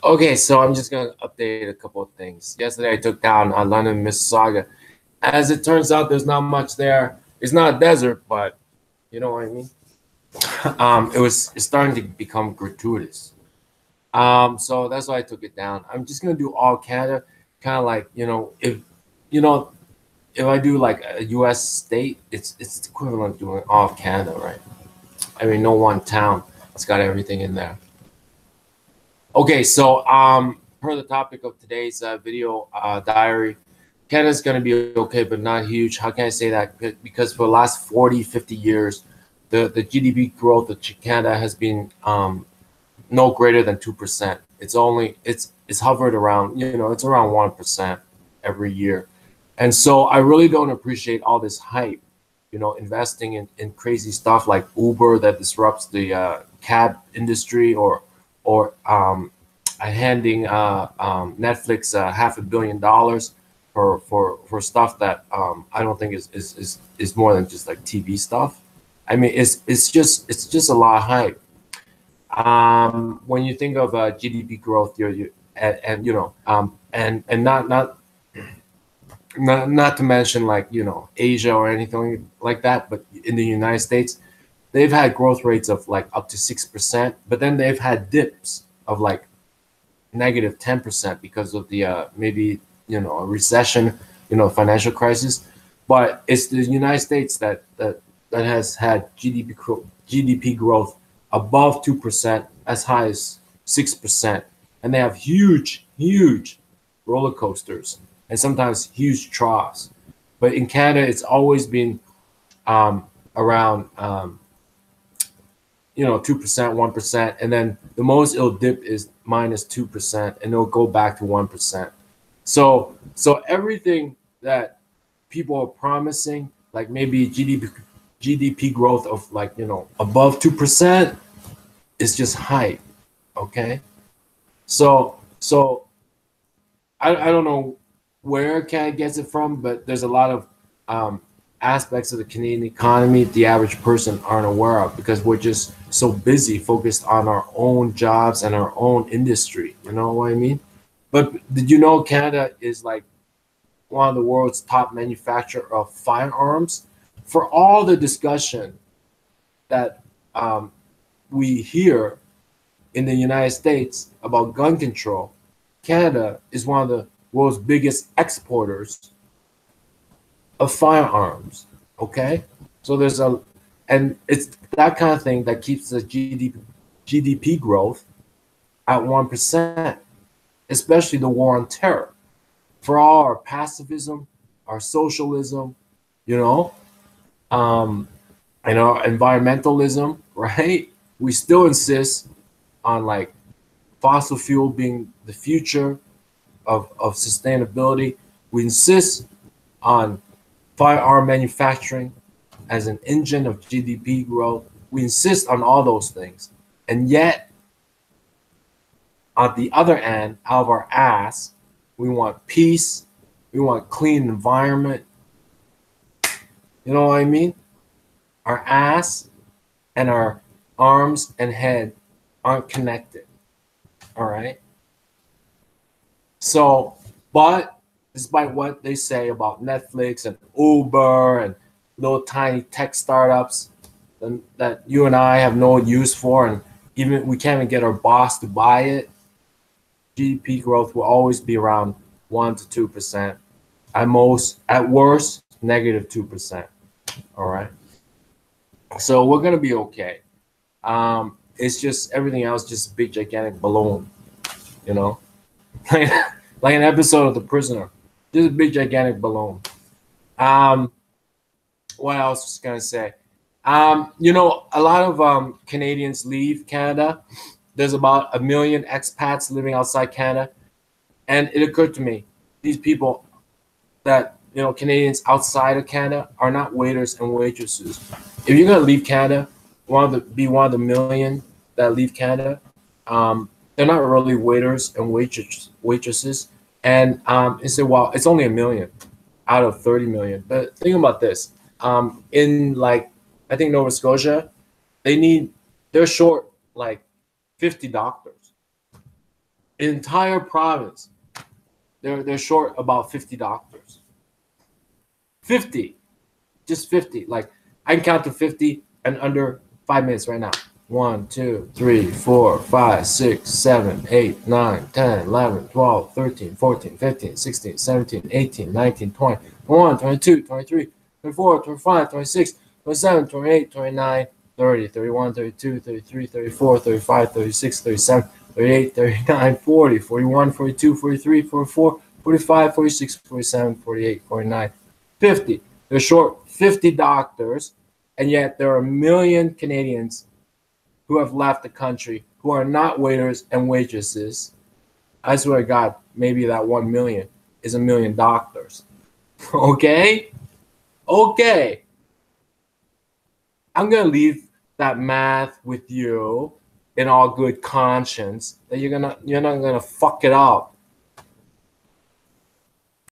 Okay, so I'm just gonna update a couple of things. Yesterday I took down London, Mississauga. As it turns out, there's not much there. It's not a desert, but you know what I mean. It's starting to become gratuitous. So that's why I took it down. I'm just gonna do all Canada, kind of like you know if I do like a U.S. state, it's equivalent to doing all of Canada, right? I mean, no one town. It's got everything in there. Okay, so per the topic of today's video diary, Canada's going to be okay, but not huge. How can I say that? Because for the last 40, 50 years, the GDP growth of Canada has been no greater than 2%. It's hovered around, it's around 1% every year. And so I really don't appreciate all this hype, investing in crazy stuff like Uber that disrupts the cab industry, or handing Netflix $500 million for stuff that I don't think is more than just like TV stuff. I mean, it's just a lot of hype. When you think of GDP growth, and not to mention like Asia or anything like that, but in the United States, they've had growth rates of like up to 6%, but then they've had dips of like negative 10% because of the maybe a recession, financial crisis. But it's the United States that has had GDP growth above 2%, as high as 6%, and they have huge roller coasters and sometimes huge troughs. But in Canada, it's always been around 2%, 1%, and then the most it'll dip is -2%, and it'll go back to 1%. So everything that people are promising, like maybe GDP growth of like above 2%, is just hype. Okay, so I don't know where Canada gets it from, but there's a lot of aspects of the Canadian economy the average person aren't aware of because we're just so busy focused on our own jobs and our own industry. You know what I mean? But did you know Canada is like one of the world's top manufacturer of firearms? For all the discussion that we hear in the United States about gun control, Canada is one of the world's biggest exporters of firearms. Okay, so and it's that kind of thing that keeps the GDP growth at 1%, especially the war on terror. For all our pacifism, our socialism, and our environmentalism, right? We still insist on like fossil fuel being the future of sustainability. We insist on firearm manufacturing as an engine of GDP growth. We insist on all those things. And yet, on the other end, out of our ass, we want peace, we want clean environment. You know what I mean? Our ass and our arms and head aren't connected. All right? So, but despite what they say about Netflix and Uber and little tiny tech startups that you and I have no use for, and even we can't even get our boss to buy it, GDP growth will always be around 1 to 2%. At worst, negative 2%. All right. So we're gonna be okay. It's just everything else, just a big gigantic balloon, like an episode of The Prisoner, just a big gigantic balloon. What else was I gonna say? A lot of Canadians leave Canada. There's about 1 million expats living outside Canada, and it occurred to me, these people that Canadians outside of Canada are not waiters and waitresses. If you're gonna leave Canada, be one of the 1 million that leave Canada, they're not really waiters and waitresses. And you say, well, it's only 1 million out of 30 million. But think about this: in like I think Nova Scotia, they're short like 50 doctors. Entire province, they're short about 50 doctors. 50, just 50. Like I can count to 50 and under 5 minutes right now. 1, 2, 3, 4, 5, 6, 7, 8, 9, 10, 11, 12, 13, 14, 15, 16, 17, 18, 19, 20, 21, 22, 23, 24, 25, 26, 27, 28, 29, 30, 31, 32, 33, 34, 35, 36, 37, 38, 39, 40, 41, 42, 43, 44, 45, 46, 47, 48, 49, 50. They're short 50 doctors, and yet there are a million Canadians who have left the country who are not waiters and waitresses. I swear to God, maybe that 1 million is a million doctors. Okay? Okay. I'm going to leave that math with you in all good conscience that you're not going to fuck it up.